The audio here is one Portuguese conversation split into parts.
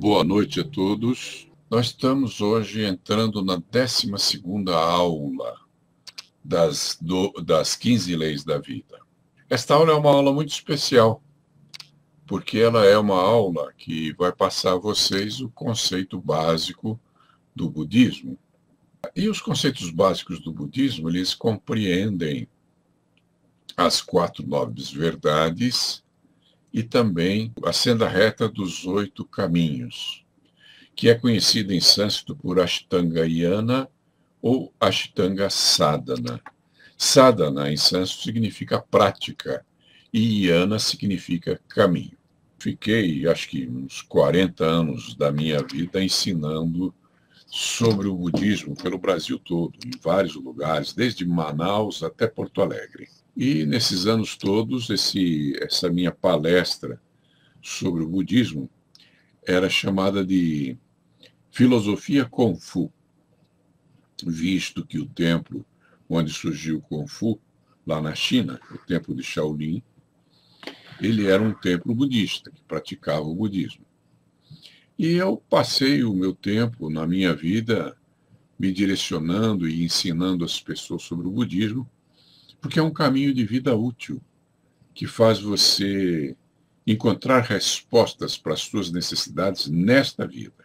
Boa noite a todos. Nós estamos hoje entrando na 12ª aula das 15 leis da vida. Esta aula é uma aula muito especial, porque ela é uma aula que vai passar a vocês o conceito básico do budismo. E os conceitos básicos do budismo, eles compreendem as 4 nobres verdades e também a senda reta dos 8 caminhos, que é conhecida em sânscrito por Ashtanga-yana ou Ashtanga Sadhana. Sadhana, em sânscrito, significa prática e yana significa caminho. Fiquei, acho que uns 40 anos da minha vida ensinando sobre o budismo pelo Brasil todo, em vários lugares, desde Manaus até Porto Alegre. E nesses anos todos, essa minha palestra sobre o budismo era chamada de filosofia Kung Fu, visto que o templo onde surgiu o Kung Fu, lá na China, o templo de Shaolin, ele era um templo budista, que praticava o budismo. E eu passei o meu tempo na minha vida me direcionando e ensinando as pessoas sobre o budismo, porque é um caminho de vida útil, que faz você encontrar respostas para as suas necessidades nesta vida.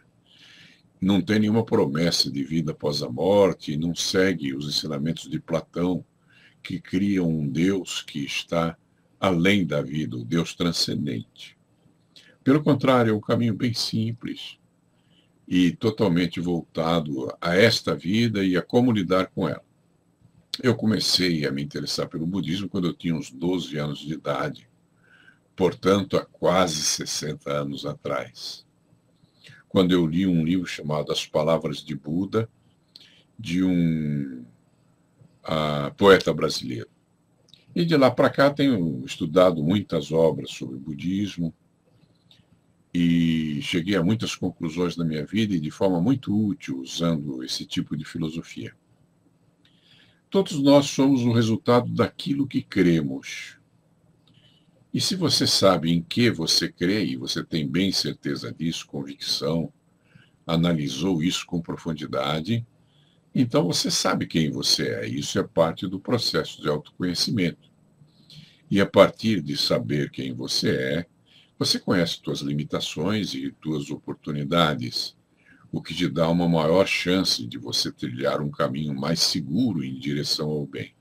Não tem nenhuma promessa de vida após a morte, não segue os ensinamentos de Platão, que criam um Deus que está além da vida, o Deus transcendente. Pelo contrário, é um caminho bem simples e totalmente voltado a esta vida e a como lidar com ela. Eu comecei a me interessar pelo budismo quando eu tinha uns 12 anos de idade, portanto, há quase 60 anos atrás, quando eu li um livro chamado As Palavras de Buda, de um poeta brasileiro. E de lá para cá tenho estudado muitas obras sobre budismo e cheguei a muitas conclusões na minha vida e de forma muito útil usando esse tipo de filosofia. Todos nós somos o resultado daquilo que cremos. E se você sabe em que você crê, e você tem bem certeza disso, convicção, analisou isso com profundidade, então você sabe quem você é. Isso é parte do processo de autoconhecimento. E a partir de saber quem você é, você conhece suas limitações e suas oportunidades, o que te dá uma maior chance de você trilhar um caminho mais seguro em direção ao bem.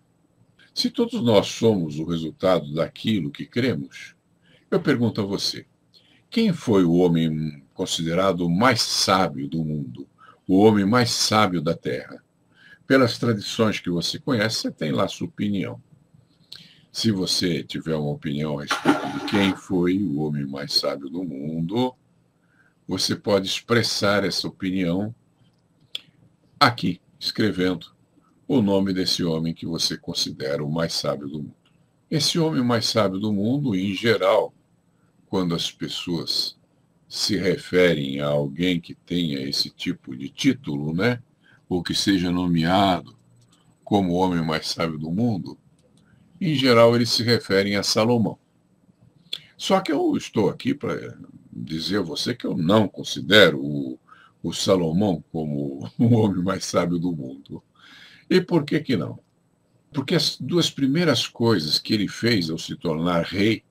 Se todos nós somos o resultado daquilo que cremos, eu pergunto a você, quem foi o homem considerado o mais sábio do mundo, o homem mais sábio da Terra? Pelas tradições que você conhece, você tem lá a sua opinião. Se você tiver uma opinião a respeito de quem foi o homem mais sábio do mundo, você pode expressar essa opinião aqui, escrevendo o nome desse homem que você considera o mais sábio do mundo. Esse homem mais sábio do mundo, em geral, quando as pessoas se referem a alguém que tenha esse tipo de título, né, ou que seja nomeado como o homem mais sábio do mundo, em geral eles se referem a Salomão. Só que eu estou aqui para dizer a você que eu não considero o Salomão como o homem mais sábio do mundo. E por que que não? Porque as 2 primeiras coisas que ele fez ao se tornar rei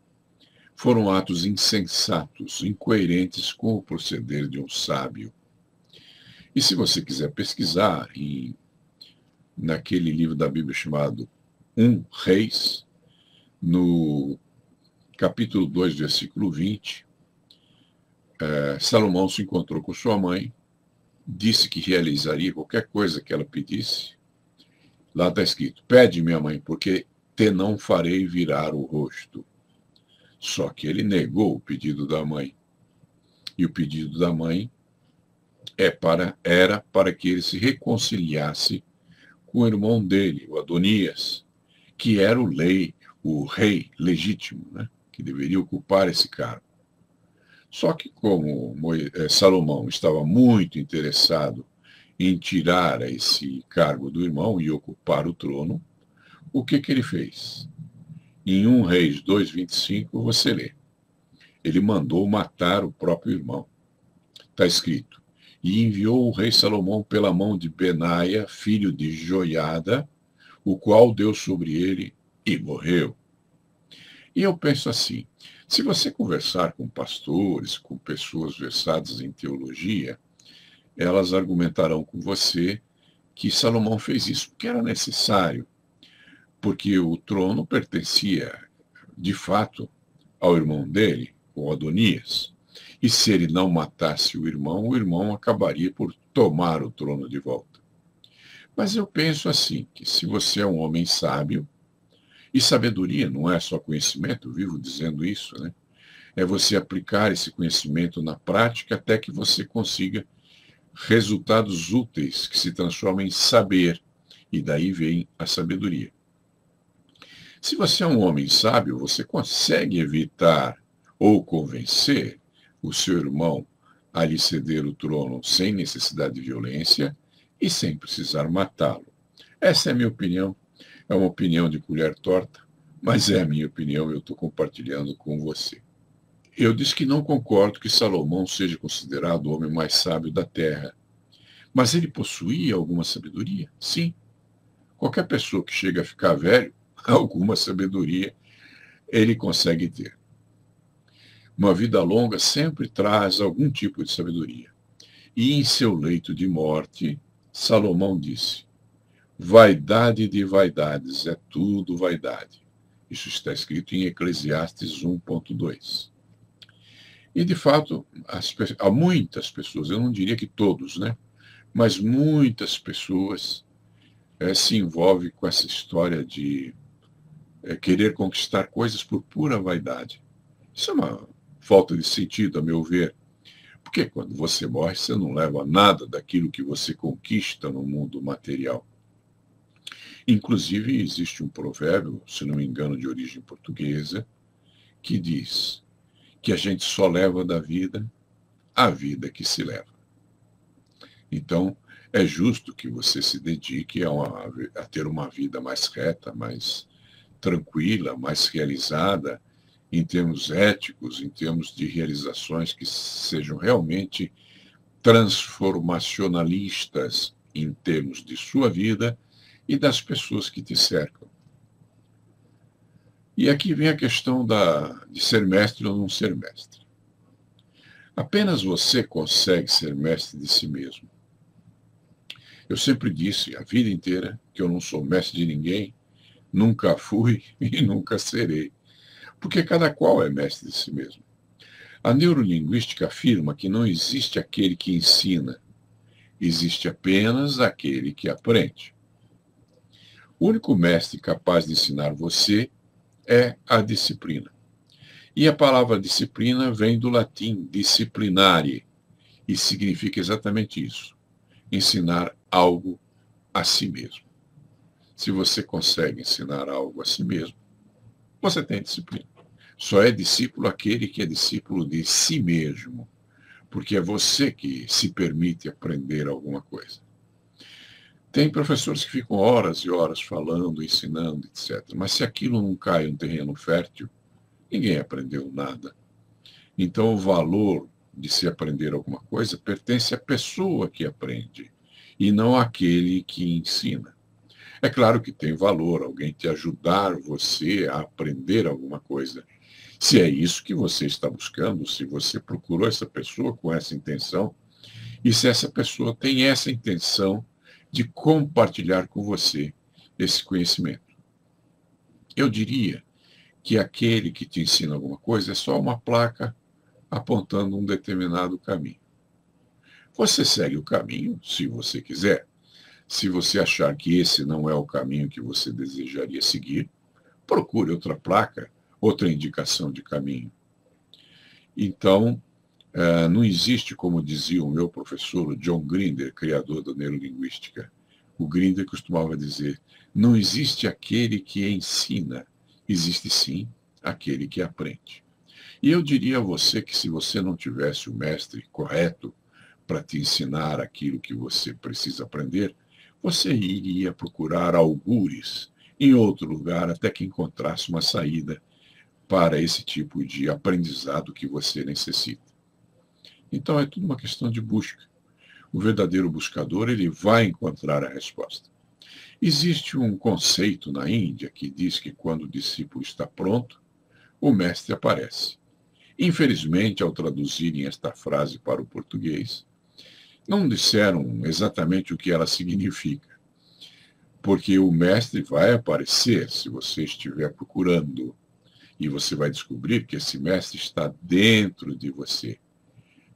foram atos insensatos, incoerentes com o proceder de um sábio. E se você quiser pesquisar naquele livro da Bíblia chamado Reis, no capítulo 2, versículo 20, Salomão se encontrou com sua mãe, disse que realizaria qualquer coisa que ela pedisse. Lá está escrito, pede, minha mãe, porque te não farei virar o rosto. Só que ele negou o pedido da mãe. E o pedido da mãe era para que ele se reconciliasse com o irmão dele, o Adonias, que era o rei legítimo, né, que deveria ocupar esse cargo. Só que como Salomão estava muito interessado em tirar esse cargo do irmão e ocupar o trono, o que ele fez? Em 1 Reis 2:25 você lê. Ele mandou matar o próprio irmão. Está escrito: e enviou o rei Salomão pela mão de Benaia, filho de Joiada, o qual deu sobre ele e morreu. E eu penso assim, se você conversar com pastores, com pessoas versadas em teologia, elas argumentarão com você que Salomão fez isso porque era necessário, porque o trono pertencia, de fato, ao irmão dele, o Adonias. E se ele não matasse o irmão acabaria por tomar o trono de volta. Mas eu penso assim, que se você é um homem sábio, e sabedoria não é só conhecimento, eu vivo dizendo isso, né? É você aplicar esse conhecimento na prática até que você consiga resultados úteis que se transformam em saber, e daí vem a sabedoria. Se você é um homem sábio, você consegue evitar ou convencer o seu irmão a lhe ceder o trono sem necessidade de violência e sem precisar matá-lo. Essa é a minha opinião. É uma opinião de colher torta, mas é a minha opinião e eu estou compartilhando com você. Eu disse que não concordo que Salomão seja considerado o homem mais sábio da terra. Mas ele possuía alguma sabedoria? Sim. Qualquer pessoa que chega a ficar velho, alguma sabedoria ele consegue ter. Uma vida longa sempre traz algum tipo de sabedoria. E em seu leito de morte, Salomão disse: vaidade de vaidades, é tudo vaidade. Isso está escrito em Eclesiastes 1,2. E, de fato, há muitas pessoas, eu não diria que todos, né? Mas muitas pessoas se envolvem com essa história de querer conquistar coisas por pura vaidade. Isso é uma falta de sentido, a meu ver. Porque quando você morre, você não leva nada daquilo que você conquista no mundo material. Inclusive, existe um provérbio, se não me engano, de origem portuguesa, que diz que a gente só leva da vida a vida que se leva. Então, é justo que você se dedique a ter uma vida mais reta, mais tranquila, mais realizada, em termos éticos, em termos de realizações que sejam realmente transformacionalistas em termos de sua vida e das pessoas que te cercam. E aqui vem a questão de ser mestre ou não ser mestre. Apenas você consegue ser mestre de si mesmo. Eu sempre disse a vida inteira que eu não sou mestre de ninguém, nunca fui e nunca serei, porque cada qual é mestre de si mesmo. A neurolinguística afirma que não existe aquele que ensina, existe apenas aquele que aprende. O único mestre capaz de ensinar você é a disciplina. E a palavra disciplina vem do latim disciplinare, e significa exatamente isso: ensinar algo a si mesmo. Se você consegue ensinar algo a si mesmo, você tem disciplina. Só é discípulo aquele que é discípulo de si mesmo, porque é você que se permite aprender alguma coisa. Tem professores que ficam horas e horas falando, ensinando, etc. Mas se aquilo não cai em um terreno fértil, ninguém aprendeu nada. Então, o valor de se aprender alguma coisa pertence à pessoa que aprende, e não àquele que ensina. É claro que tem valor alguém te ajudar você a aprender alguma coisa. Se é isso que você está buscando, se você procurou essa pessoa com essa intenção, e se essa pessoa tem essa intenção de compartilhar com você esse conhecimento. Eu diria que aquele que te ensina alguma coisa é só uma placa apontando um determinado caminho. Você segue o caminho, se você quiser. Se você achar que esse não é o caminho que você desejaria seguir, procure outra placa, outra indicação de caminho. Então, não existe, como dizia o meu professor, o John Grinder, criador da neurolinguística. O Grinder costumava dizer: não existe aquele que ensina, existe sim aquele que aprende. E eu diria a você que se você não tivesse o mestre correto para te ensinar aquilo que você precisa aprender, você iria procurar algures em outro lugar até que encontrasse uma saída para esse tipo de aprendizado que você necessita. Então é tudo uma questão de busca. O verdadeiro buscador, ele vai encontrar a resposta. Existe um conceito na Índia que diz que quando o discípulo está pronto, o mestre aparece. Infelizmente, ao traduzirem esta frase para o português, não disseram exatamente o que ela significa, porque o mestre vai aparecer se você estiver procurando, e você vai descobrir que esse mestre está dentro de você.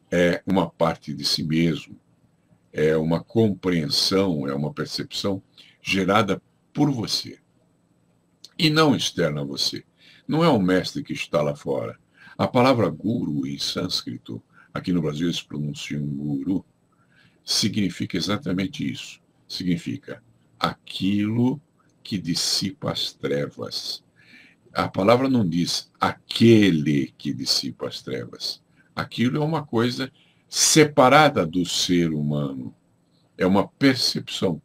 É uma parte de si mesmo, é uma compreensão, é uma percepção gerada por você e não externa a você. Não é um mestre que está lá fora. A palavra guru em sânscrito, aqui no Brasil eles pronunciam guru, significa exatamente isso. Significa aquilo que dissipa as trevas. A palavra não diz aquele que dissipa as trevas. Aquilo é uma coisa separada do ser humano. É uma percepção.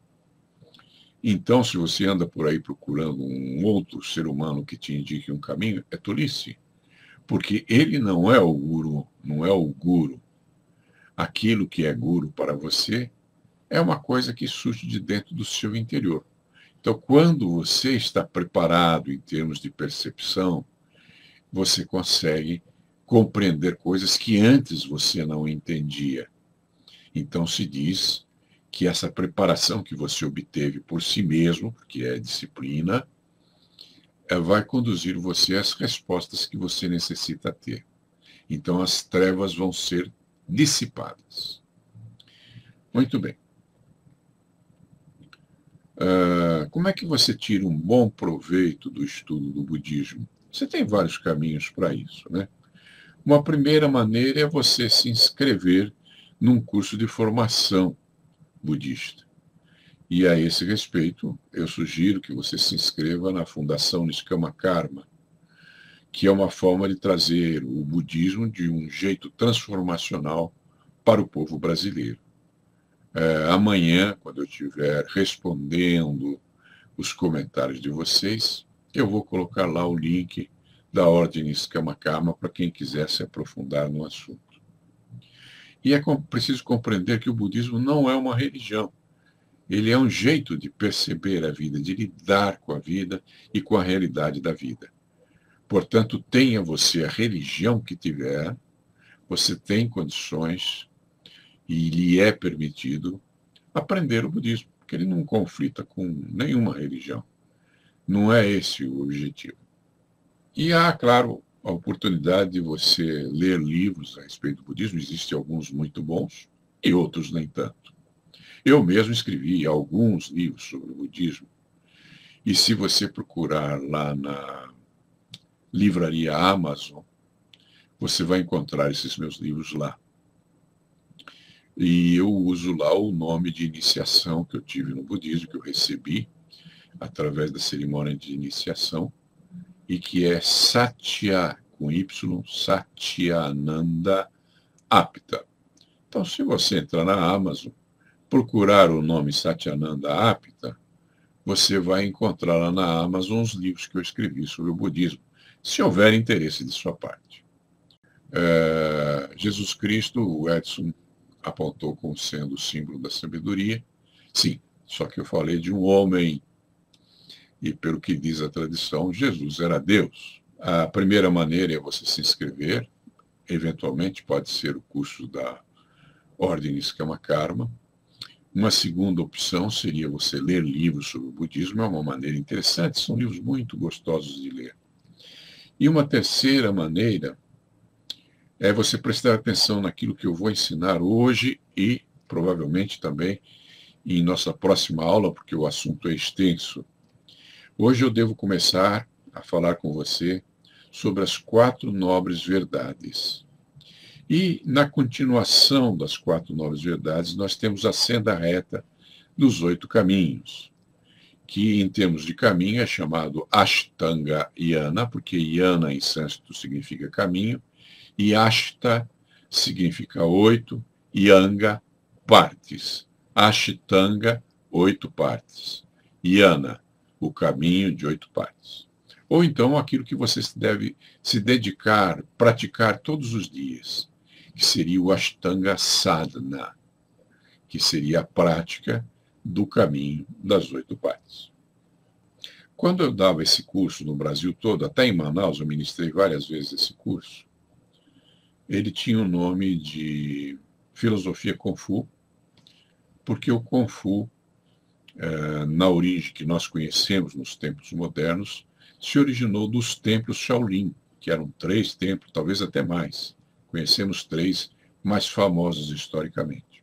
Então, se você anda por aí procurando um outro ser humano que te indique um caminho, é tolice. Porque ele não é o guru, não é o guru. Aquilo que é guru para você é uma coisa que surge de dentro do seu interior. Então, quando você está preparado em termos de percepção, você consegue compreender coisas que antes você não entendia. Então, se diz que essa preparação que você obteve por si mesmo, que é disciplina, vai conduzir você às respostas que você necessita ter. Então, as trevas vão ser dissipadas. Muito bem. Como é que você tira um bom proveito do estudo do budismo? Você tem vários caminhos para isso, né? Uma primeira maneira é você se inscrever num curso de formação budista. E a esse respeito, eu sugiro que você se inscreva na Fundação Niskama Karma, que é uma forma de trazer o budismo de um jeito transformacional para o povo brasileiro. Amanhã, quando eu estiver respondendo os comentários de vocês, eu vou colocar lá o link da Ordem Niskama Karma para quem quiser se aprofundar no assunto. E é preciso compreender que o budismo não é uma religião. Ele é um jeito de perceber a vida, de lidar com a vida e com a realidade da vida. Portanto, tenha você a religião que tiver, você tem condições e lhe é permitido aprender o budismo, porque ele não conflita com nenhuma religião. Não é esse o objetivo. E há, claro, a oportunidade de você ler livros a respeito do budismo. Existem alguns muito bons e outros nem tanto. Eu mesmo escrevi alguns livros sobre o budismo. E se você procurar lá na livraria Amazon, você vai encontrar esses meus livros lá. E eu uso lá o nome de iniciação que eu tive no budismo, que eu recebi através da cerimônia de iniciação, e que é Satya, com Y, Satyananda Apta. Então, se você entrar na Amazon, procurar o nome Satyananda Apta, você vai encontrar lá na Amazon os livros que eu escrevi sobre o budismo, se houver interesse de sua parte. Jesus Cristo, o Edson apontou como sendo o símbolo da sabedoria. Sim, só que eu falei de um homem, e pelo que diz a tradição, Jesus era Deus. A primeira maneira é você se inscrever, eventualmente pode ser o curso da Ordem Niskama Karma. Uma segunda opção seria você ler livros sobre o budismo, é uma maneira interessante, são livros muito gostosos de ler. E uma terceira maneira é você prestar atenção naquilo que eu vou ensinar hoje e provavelmente também em nossa próxima aula, porque o assunto é extenso. Hoje eu devo começar a falar com você sobre as 4 nobres verdades. E, na continuação das 4 nobres verdades, nós temos a senda reta dos 8 caminhos, que, em termos de caminho, é chamado Ashtanga Yana, porque Yana, em sânscrito, significa caminho, e Ashta significa 8, Yanga, partes. Ashtanga, 8 partes. Yana, o caminho de 8 partes. Ou então aquilo que você deve se dedicar, praticar todos os dias, que seria o Ashtanga Sadhana, que seria a prática do caminho das 8 partes. Quando eu dava esse curso no Brasil todo, até em Manaus, eu ministrei várias vezes esse curso, ele tinha o nome de Filosofia Kung Fu, porque o Kung Fu, na origem que nós conhecemos nos tempos modernos, se originou dos templos Shaolin, que eram 3 templos, talvez até mais. Conhecemos 3 mais famosos historicamente.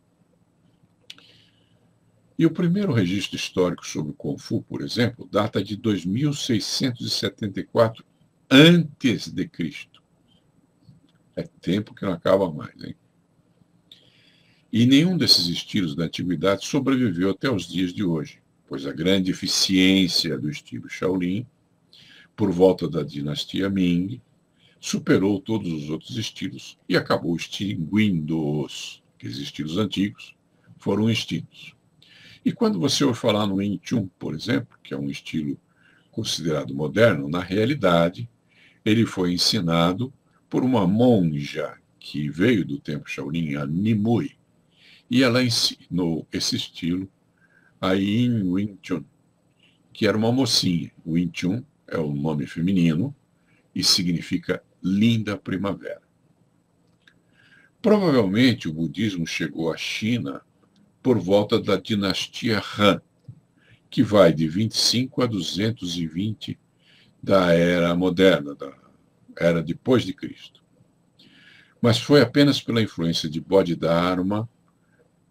E o primeiro registro histórico sobre o Kung Fu, por exemplo, data de 2674 antes de Cristo. É tempo que não acaba mais, hein? E nenhum desses estilos da antiguidade sobreviveu até os dias de hoje, pois a grande eficiência do estilo Shaolin, por volta da dinastia Ming, superou todos os outros estilos e acabou extinguindo-os. Aqueles estilos antigos foram extintos. E quando você ouve falar no Wing Chun, por exemplo, que é um estilo considerado moderno, na realidade, ele foi ensinado por uma monja que veio do templo Shaolin, a Nimue, e ela ensinou esse estilo a Yin Wing Chun, que era uma mocinha. Wing Chun é o nome feminino e significa linda primavera. Provavelmente o budismo chegou à China por volta da dinastia Han, que vai de 25 a 220 da era moderna, da era depois de Cristo. Mas foi apenas pela influência de Bodhidharma,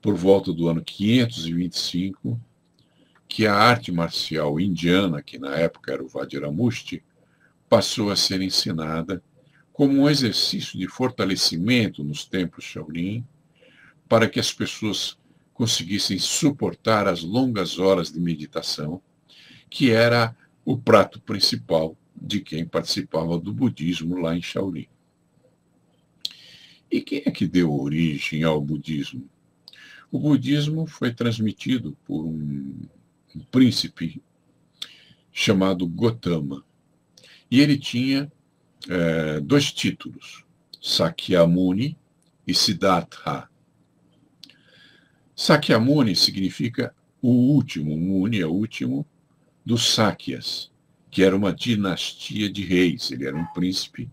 por volta do ano 525, que a arte marcial indiana, que na época era o Vajramushti, passou a ser ensinada como um exercício de fortalecimento nos templos Shaolin, para que as pessoas conseguissem suportar as longas horas de meditação, que era o prato principal de quem participava do budismo lá em Shaolin. E quem é que deu origem ao budismo? O budismo foi transmitido por um príncipe chamado Gotama. E ele tinha 2 títulos, Sakyamuni e Siddhartha. Sakyamuni significa o último, Muni é o último, dos Sakyas, que era uma dinastia de reis. Ele era um príncipe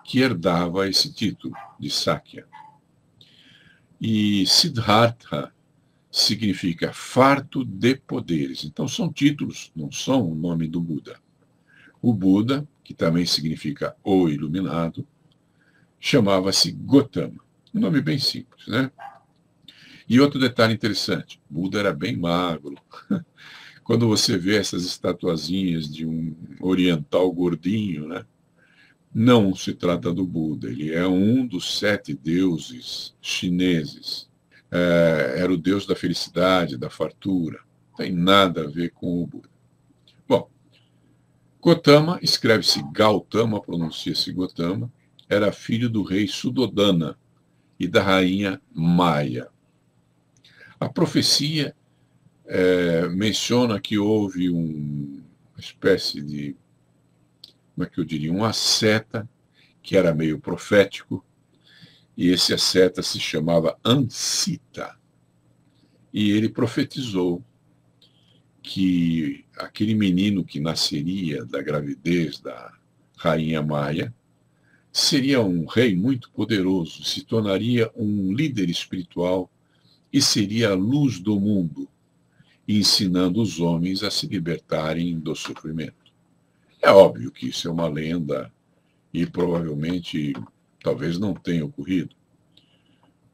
que herdava esse título de Sakya. E Siddhartha significa farto de poderes. Então são títulos, não são o nome do Buda. O Buda, que também significa o iluminado, chamava-se Gotama. Um nome bem simples, né? E outro detalhe interessante, Buda era bem magro. Quando você vê essas estatuazinhas de um oriental gordinho, né? Não se trata do Buda, ele é um dos 7 deuses chineses. Era o deus da felicidade, da fartura. Não tem nada a ver com o Buda. Bom, Gotama, escreve-se Gautama, pronuncia-se Gotama, era filho do rei Suddhodana e da rainha Maya. A profecia menciona que houve uma espécie de, como é que eu diria, um asceta, que era meio profético, e esse asceta se chamava Ansita. E ele profetizou que aquele menino que nasceria da gravidez da rainha Maia seria um rei muito poderoso, se tornaria um líder espiritual e seria a luz do mundo, ensinando os homens a se libertarem do sofrimento. É óbvio que isso é uma lenda e provavelmente talvez não tenha ocorrido.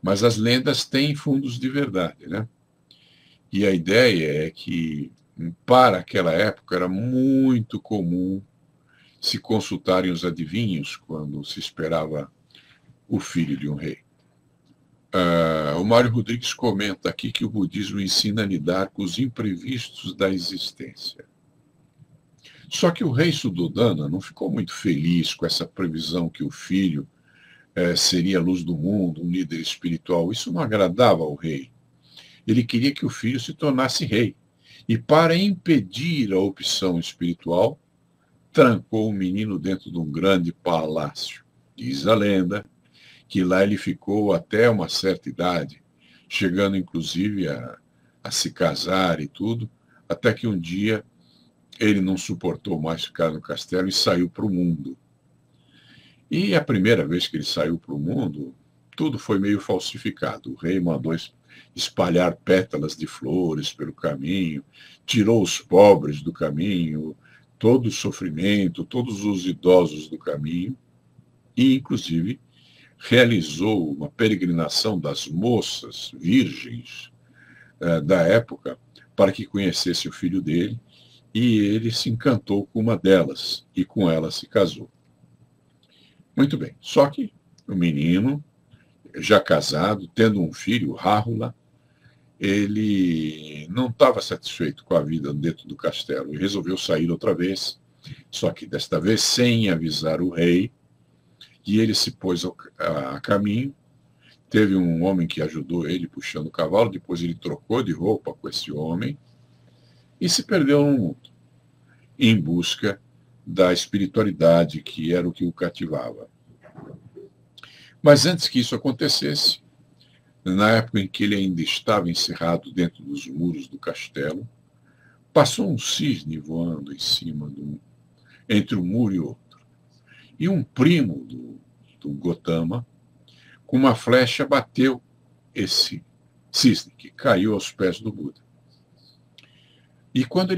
Mas as lendas têm fundos de verdade, né? E a ideia é que, para aquela época, era muito comum se consultarem os adivinhos quando se esperava o filho de um rei. O Mário Rodrigues comenta aqui que o budismo ensina a lidar com os imprevistos da existência. Só que o rei Suddhodana não ficou muito feliz com essa previsão que o filho seria a luz do mundo, um líder espiritual. Isso não agradava ao rei. Ele queria que o filho se tornasse rei. E para impedir a opção espiritual, trancou o menino dentro de um grande palácio. Diz a lenda que lá ele ficou até uma certa idade, chegando inclusive a se casar e tudo, até que um dia ele não suportou mais ficar no castelo e saiu para o mundo. E a primeira vez que ele saiu para o mundo, tudo foi meio falsificado. O rei mandou espalhar pétalas de flores pelo caminho, tirou os pobres do caminho, todo o sofrimento, todos os idosos do caminho, e, inclusive, realizou uma peregrinação das moças virgens da época para que conhecesse o filho dele, e ele se encantou com uma delas, e com ela se casou. Muito bem, só que o menino, já casado, tendo um filho, Ráhula, ele não estava satisfeito com a vida dentro do castelo e resolveu sair outra vez, só que desta vez sem avisar o rei, e ele se pôs a caminho. Teve um homem que ajudou ele puxando o cavalo, depois ele trocou de roupa com esse homem e se perdeu no mundo, em busca da espiritualidade, que era o que o cativava. Mas antes que isso acontecesse, na época em que ele ainda estava encerrado dentro dos muros do castelo, passou um cisne voando em cima entre um muro e outro. E um primo do Gotama, com uma flecha, bateu esse cisne, que caiu aos pés do Buda. E quando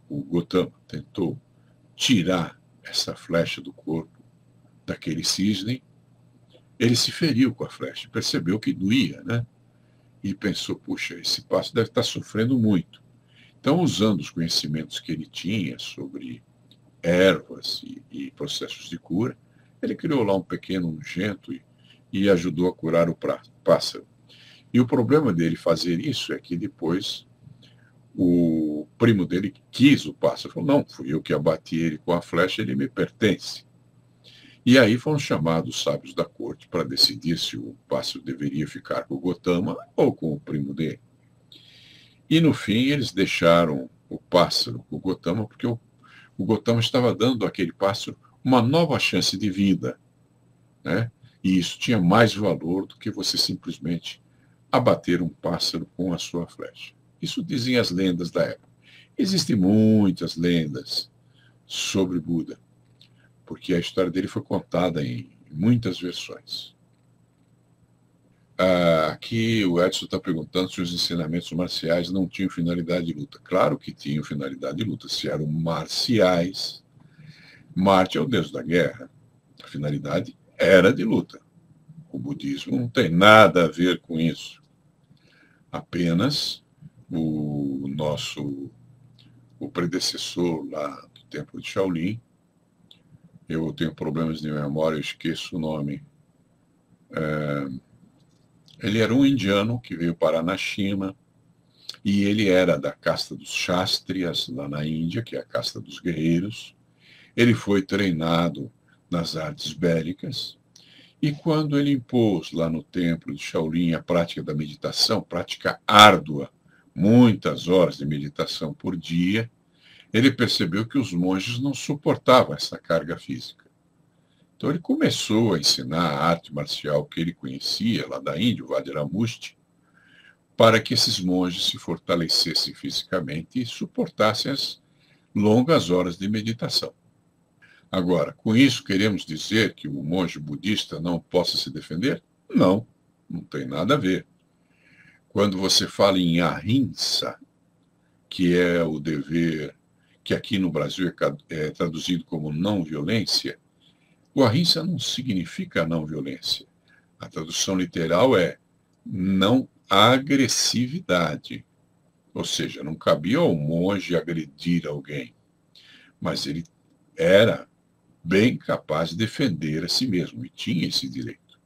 o Gotama tentou tirar essa flecha do corpo daquele cisne, ele se feriu com a flecha, percebeu que doía, né? E pensou, puxa, esse pássaro deve estar sofrendo muito. Então, usando os conhecimentos que ele tinha sobre ervas e processos de cura, ele criou lá um pequeno ungento e ajudou a curar o pássaro. E o problema dele fazer isso é que depois o primo dele quis o pássaro. Falou, não, fui eu que abati ele com a flecha, ele me pertence. E aí foram chamados os sábios da corte para decidir se o pássaro deveria ficar com o Gotama ou com o primo dele. E no fim eles deixaram o pássaro com o Gotama, porque o Gotama estava dando àquele pássaro uma nova chance de vida, né? E isso tinha mais valor do que você simplesmente abater um pássaro com a sua flecha. Isso dizem as lendas da época. Existem muitas lendas sobre Buda, porque a história dele foi contada em muitas versões. Aqui o Edson está perguntando se os ensinamentos marciais não tinham finalidade de luta. Claro que tinham finalidade de luta. Se eram marciais, Marte é o deus da guerra. A finalidade era de luta. O budismo não tem nada a ver com isso. Apenas o predecessor lá do templo de Shaolin, eu tenho problemas de memória, eu esqueço o nome. Ele era um indiano que veio parar na China, e ele era da casta dos Kshatriyas, lá na Índia, que é a casta dos guerreiros. Ele foi treinado nas artes bélicas, e quando ele impôs lá no templo de Shaolin a prática da meditação, prática árdua, muitas horas de meditação por dia, ele percebeu que os monges não suportavam essa carga física. Então ele começou a ensinar a arte marcial que ele conhecia lá da Índia, o Vajramusti, para que esses monges se fortalecessem fisicamente e suportassem as longas horas de meditação. Agora, com isso queremos dizer que o monge budista não possa se defender? Não, não tem nada a ver. Quando você fala em ahimsa, que é o dever, que aqui no Brasil é traduzido como não violência, o ahimsa não significa não violência. A tradução literal é não agressividade. Ou seja, não cabia ao monge agredir alguém, mas ele era bem capaz de defender a si mesmo e tinha esse direito.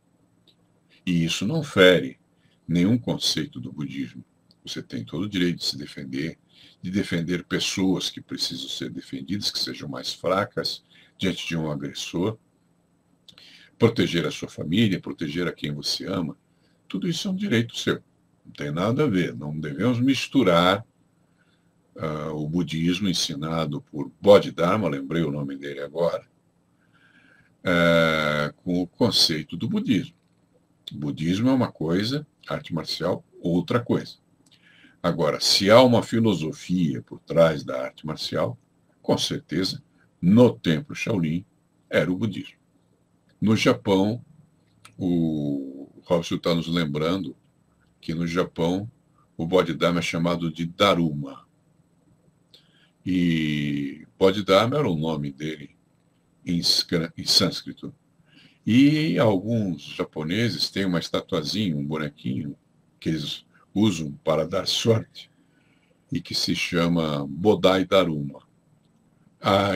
E isso não fere nenhum conceito do budismo. Você tem todo o direito de se defender, de defender pessoas que precisam ser defendidas, que sejam mais fracas diante de um agressor, proteger a sua família, proteger a quem você ama. Tudo isso é um direito seu. Não tem nada a ver. Não devemos misturar o budismo ensinado por Bodhidharma, lembrei o nome dele agora, com com o conceito do budismo. O budismo é uma coisa, arte marcial, outra coisa. Agora, se há uma filosofia por trás da arte marcial, com certeza, no templo Shaolin, era o budismo. No Japão, o Robson está nos lembrando que no Japão o Bodhidharma é chamado de Daruma. E Bodhidharma era o nome dele em sânscrito. E alguns japoneses têm uma estatuazinha, um bonequinho, que eles usam para dar sorte, e que se chama Bodai Daruma.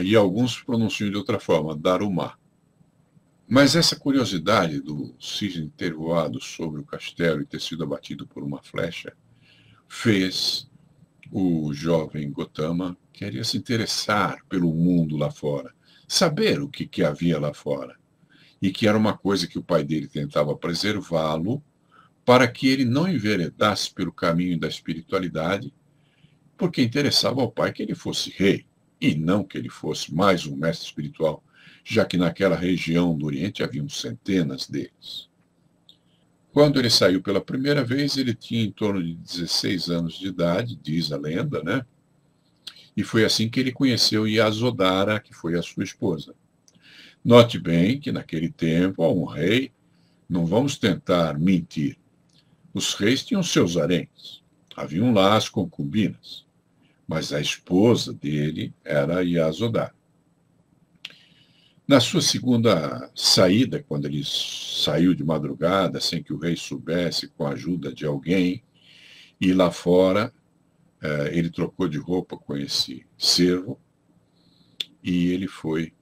E alguns pronunciam de outra forma, Daruma. Mas essa curiosidade do cisne ter voado sobre o castelo e ter sido abatido por uma flecha fez o jovem Gotama querer se interessar pelo mundo lá fora, saber o que havia lá fora, e que era uma coisa que o pai dele tentava preservá-lo para que ele não enveredasse pelo caminho da espiritualidade, porque interessava ao pai que ele fosse rei, e não que ele fosse mais um mestre espiritual, já que naquela região do Oriente haviam centenas deles. Quando ele saiu pela primeira vez, ele tinha em torno de 16 anos de idade, diz a lenda, né? E foi assim que ele conheceu Yasodhara, que foi a sua esposa. Note bem que naquele tempo, um rei, não vamos tentar mentir, os reis tinham seus haréns, haviam lá as concubinas, mas a esposa dele era Yasodhara. Na sua segunda saída, quando ele saiu de madrugada, sem que o rei soubesse, com a ajuda de alguém, e lá fora ele trocou de roupa com esse servo, e ele foi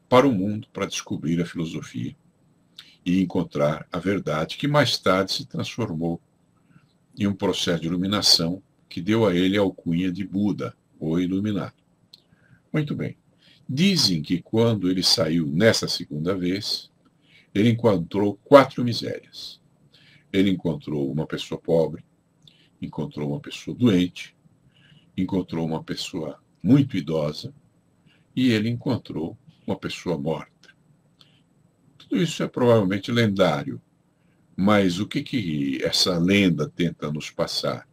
para o mundo para descobrir a filosofia e encontrar a verdade, que mais tarde se transformou em um processo de iluminação que deu a ele a alcunha de Buda, o iluminado. Muito bem. Dizem que quando ele saiu nessa segunda vez, ele encontrou 4 misérias. Ele encontrou uma pessoa pobre, encontrou uma pessoa doente, encontrou uma pessoa muito idosa e ele encontrou uma pessoa morta. Tudo isso é provavelmente lendário, mas o que essa lenda tenta nos passar?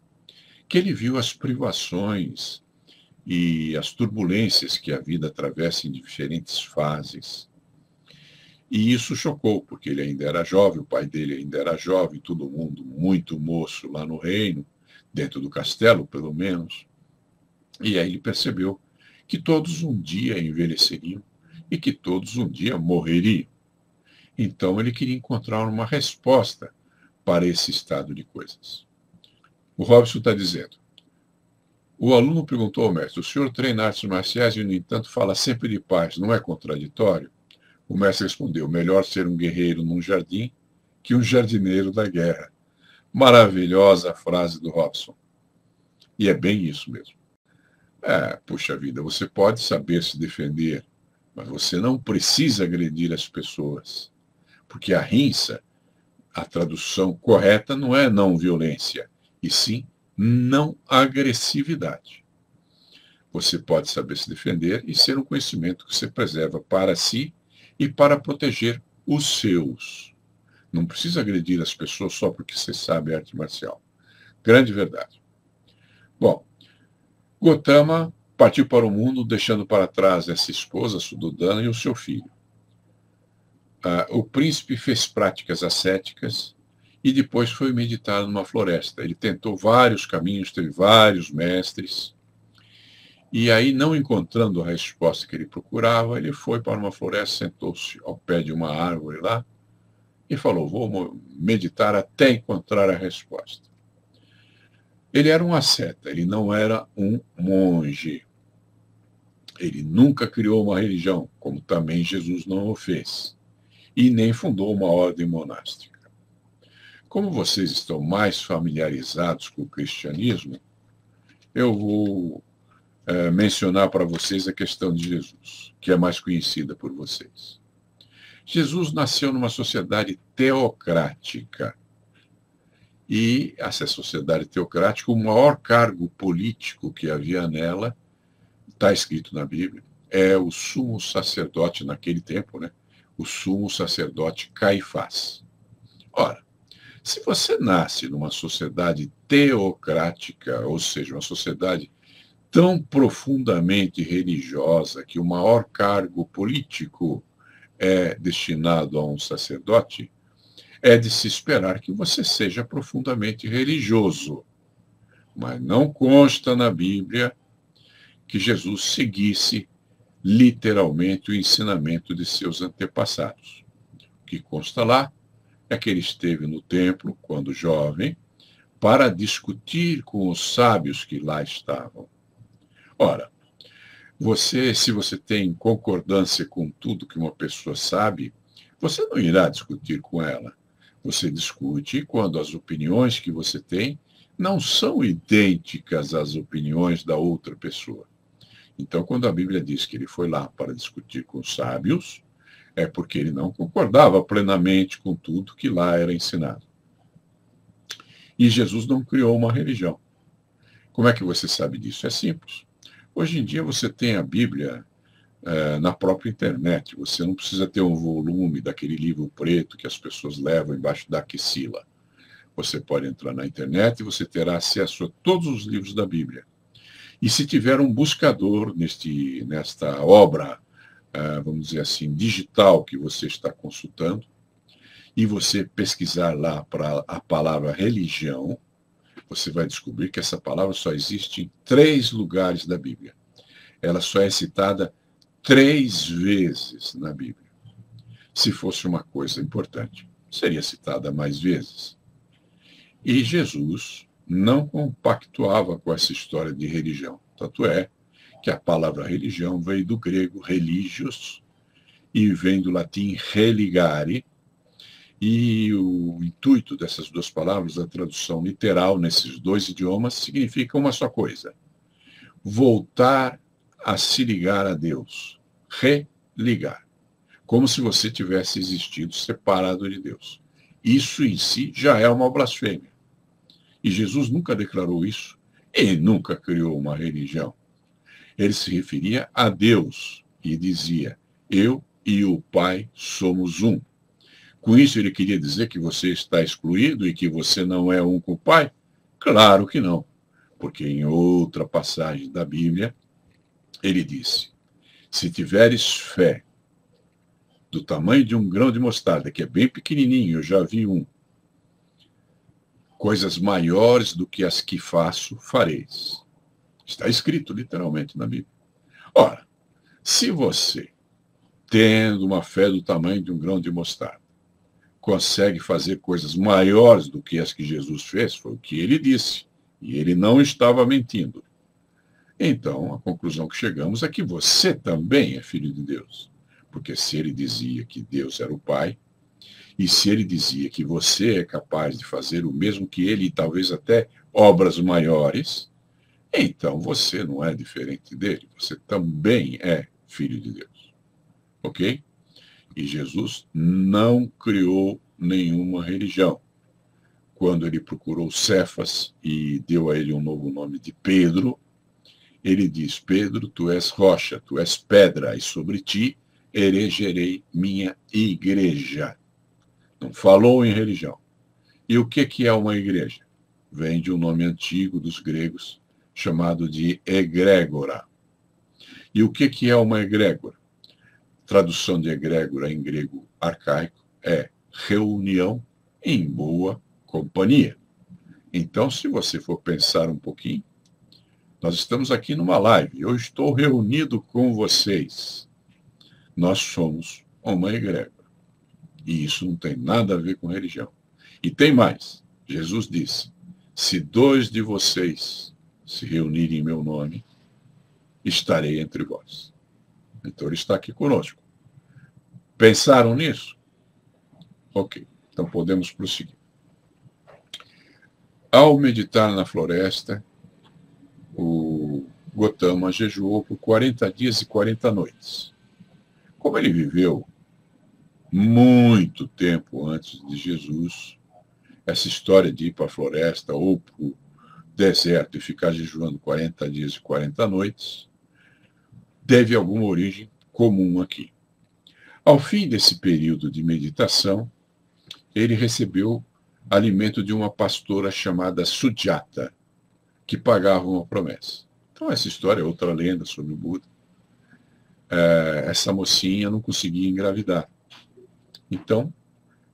Que ele viu as privações e as turbulências que a vida atravessa em diferentes fases. E isso chocou, porque ele ainda era jovem, o pai dele ainda era jovem, todo mundo muito moço lá no reino, dentro do castelo, pelo menos. E aí ele percebeu que todos um dia envelheceriam e que todos um dia morreriam. Então ele queria encontrar uma resposta para esse estado de coisas. O Robson está dizendo: o aluno perguntou ao mestre: o senhor treina artes marciais e, no entanto, fala sempre de paz, não é contraditório? O mestre respondeu: melhor ser um guerreiro num jardim que um jardineiro da guerra. Maravilhosa frase do Robson. E é bem isso mesmo. Puxa vida, você pode saber se defender, mas você não precisa agredir as pessoas. Porque a rinça, a tradução correta, não é não violência, e sim não agressividade. Você pode saber se defender e ser um conhecimento que você preserva para si e para proteger os seus. Não precisa agredir as pessoas só porque você sabe arte marcial. Grande verdade. Bom, Gotama partiu para o mundo, deixando para trás essa esposa, Suddhodana, e o seu filho. O príncipe fez práticas ascéticas e depois foi meditar numa floresta. Ele tentou vários caminhos, teve vários mestres, e aí, não encontrando a resposta que ele procurava, ele foi para uma floresta, sentou-se ao pé de uma árvore lá e falou: vou meditar até encontrar a resposta. Ele era um asceta, ele não era um monge. Ele nunca criou uma religião, como também Jesus não o fez, e nem fundou uma ordem monástica. Como vocês estão mais familiarizados com o cristianismo, eu vou mencionar para vocês a questão de Jesus, que é mais conhecida por vocês. Jesus nasceu numa sociedade teocrática. E essa sociedade teocrática, o maior cargo político que havia nela, está escrito na Bíblia, é o sumo sacerdote naquele tempo, né? O sumo sacerdote Caifás. Ora, se você nasce numa sociedade teocrática, ou seja, uma sociedade tão profundamente religiosa que o maior cargo político é destinado a um sacerdote, é de se esperar que você seja profundamente religioso. Mas não consta na Bíblia que Jesus seguisse literalmente o ensinamento de seus antepassados. O que consta lá é que ele esteve no templo, quando jovem, para discutir com os sábios que lá estavam. Ora, se você tem concordância com tudo que uma pessoa sabe, você não irá discutir com ela. Você discute quando as opiniões que você tem não são idênticas às opiniões da outra pessoa. Então, quando a Bíblia diz que ele foi lá para discutir com os sábios, é porque ele não concordava plenamente com tudo que lá era ensinado. E Jesus não criou uma religião. Como é que você sabe disso? É simples. Hoje em dia você tem a Bíblia na própria internet. Você não precisa ter um volume daquele livro preto que as pessoas levam embaixo da axila. Você pode entrar na internet e você terá acesso a todos os livros da Bíblia. E se tiver um buscador nesta obra, vamos dizer assim, digital que você está consultando, e você pesquisar lá para a palavra religião, você vai descobrir que essa palavra só existe em 3 lugares da Bíblia. Ela só é citada 3 vezes na Bíblia. Se fosse uma coisa importante, seria citada mais vezes. E Jesus não compactuava com essa história de religião. Tanto é que a palavra religião veio do grego religios e vem do latim religare. E o intuito dessas 2 palavras, a tradução literal nesses 2 idiomas, significa uma só coisa: voltar a se ligar a Deus. Religar. Como se você tivesse existido separado de Deus. Isso em si já é uma blasfêmia. E Jesus nunca declarou isso. Ele nunca criou uma religião. Ele se referia a Deus e dizia: eu e o Pai somos um. Com isso ele queria dizer que você está excluído e que você não é um com o Pai? Claro que não. Porque em outra passagem da Bíblia, ele disse: se tiveres fé do tamanho de um grão de mostarda, que é bem pequenininho, eu já vi um, coisas maiores do que as que faço, fareis. Está escrito literalmente na Bíblia. Ora, se você, tendo uma fé do tamanho de um grão de mostarda, consegue fazer coisas maiores do que as que Jesus fez, foi o que ele disse, e ele não estava mentindo. Então, a conclusão que chegamos é que você também é filho de Deus. Porque se ele dizia que Deus era o Pai, e se ele dizia que você é capaz de fazer o mesmo que ele, e talvez até obras maiores, então você não é diferente dele. Você também é filho de Deus. Ok? E Jesus não criou nenhuma religião. Quando ele procurou Cefas e deu a ele um novo nome de Pedro, ele diz: Pedro, tu és rocha, tu és pedra, e sobre ti erigerei minha igreja. Não falou em religião. E o que é uma igreja? Vem de um nome antigo dos gregos, chamado de egrégora. E o que é uma egrégora? Tradução de egrégora em grego arcaico é reunião em boa companhia. Então, se você for pensar um pouquinho, nós estamos aqui numa live, eu estou reunido com vocês. Nós somos uma egrégora. E isso não tem nada a ver com religião. E tem mais. Jesus disse: se 2 de vocês se reunirem em meu nome, estarei entre vós. Então ele está aqui conosco. Pensaram nisso? Ok. Então podemos prosseguir. Ao meditar na floresta, o Gotama jejuou por 40 dias e 40 noites. Como ele viveu muito tempo antes de Jesus, essa história de ir para a floresta ou para o deserto e ficar jejuando 40 dias e 40 noites deve alguma origem comum aqui. Ao fim desse período de meditação, ele recebeu alimento de uma pastora chamada Sujata, que pagava uma promessa. Então, essa história é outra lenda sobre o Buda. Essa mocinha não conseguia engravidar. Então,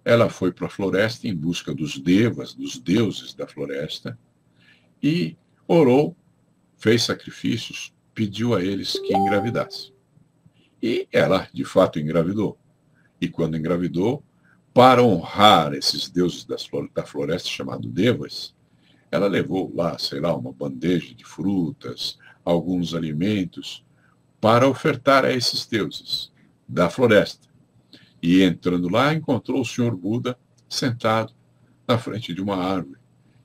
ela foi para a floresta em busca dos devas, dos deuses da floresta, e orou, fez sacrifícios, pediu a eles que engravidassem. E ela, de fato, engravidou. E quando engravidou, para honrar esses deuses da floresta, chamados devas, ela levou lá, sei lá, uma bandeja de frutas, alguns alimentos, para ofertar a esses deuses da floresta. E entrando lá, encontrou o Senhor Buda sentado na frente de uma árvore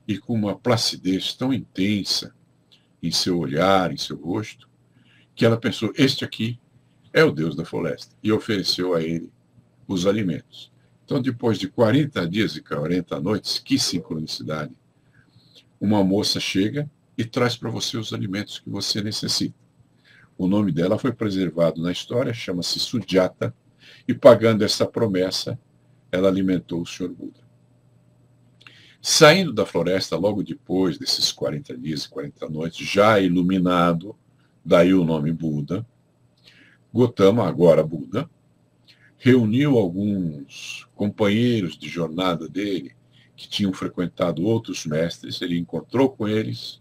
e com uma placidez tão intensa em seu olhar, em seu rosto, que ela pensou, este aqui é o Deus da floresta, e ofereceu a ele os alimentos. Então, depois de 40 dias e 40 noites, que sincronicidade, uma moça chega e traz para você os alimentos que você necessita. O nome dela foi preservado na história, chama-se Sujata, e pagando essa promessa, ela alimentou o Senhor Buda. Saindo da floresta, logo depois desses 40 dias e 40 noites, já iluminado, daí o nome Buda, Gotama, agora Buda, reuniu alguns companheiros de jornada dele, que tinham frequentado outros mestres, ele encontrou com eles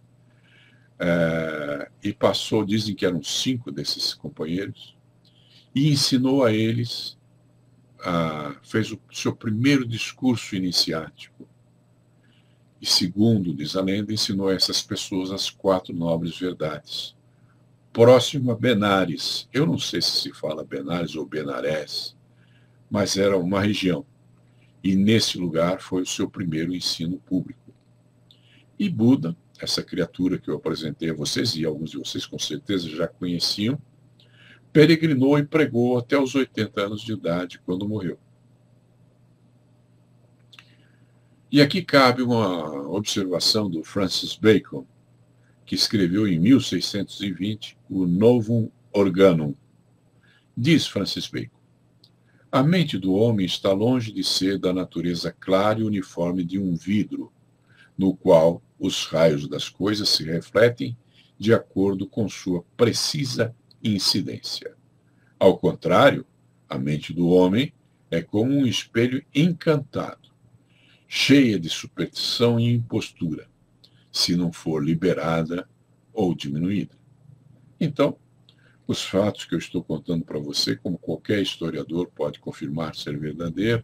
e passou, dizem que eram 5 desses companheiros, e ensinou a eles, fez o seu primeiro discurso iniciático. E segundo, diz a lenda, ensinou a essas pessoas as 4 nobres verdades. Próximo a Benares, eu não sei se fala Benares ou Benarés, mas era uma região. E nesse lugar foi o seu primeiro ensino público. E Buda, essa criatura que eu apresentei a vocês, e alguns de vocês com certeza já conheciam, peregrinou e pregou até os 80 anos de idade, quando morreu. E aqui cabe uma observação do Francis Bacon, que escreveu em 1620 o Novum Organum. Diz Francis Bacon: a mente do homem está longe de ser da natureza clara e uniforme de um vidro, no qual os raios das coisas se refletem de acordo com sua precisa incidência. Ao contrário, a mente do homem é como um espelho encantado, cheia de superstição e impostura, se não for liberada ou diminuída. Então, os fatos que eu estou contando para você, como qualquer historiador pode confirmar ser verdadeiro,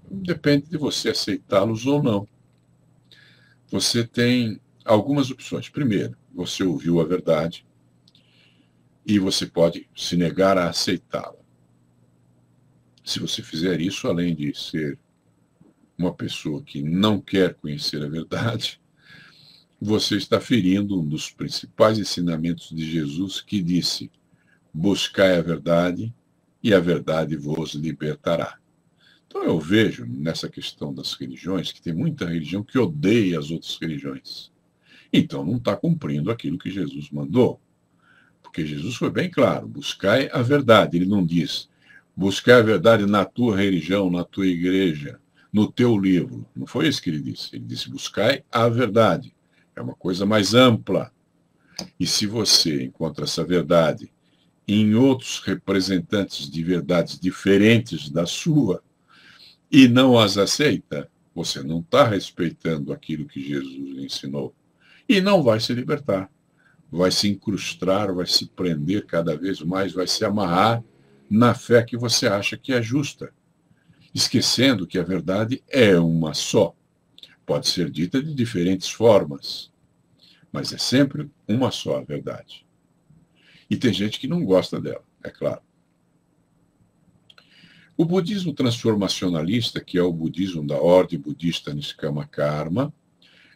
depende de você aceitá-los ou não. Você tem algumas opções. Primeiro, você ouviu a verdade e você pode se negar a aceitá-la. Se você fizer isso, além de ser uma pessoa que não quer conhecer a verdade, você está ferindo um dos principais ensinamentos de Jesus, que disse: buscai a verdade e a verdade vos libertará. Então eu vejo nessa questão das religiões que tem muita religião que odeia as outras religiões. Então não está cumprindo aquilo que Jesus mandou. Porque Jesus foi bem claro: buscai a verdade. Ele não diz: buscai a verdade na tua religião, na tua igreja, no teu livro. Não foi isso que ele disse. Ele disse: buscai a verdade. É uma coisa mais ampla. E se você encontra essa verdade em outros representantes de verdades diferentes da sua e não as aceita, você não está respeitando aquilo que Jesus ensinou. E não vai se libertar. Vai se incrustar, vai se prender cada vez mais, vai se amarrar na fé que você acha que é justa, esquecendo que a verdade é uma só. Pode ser dita de diferentes formas, mas é sempre uma só a verdade. E tem gente que não gosta dela, é claro. O budismo transformacionalista, que é o budismo da ordem budista Niskama Karma,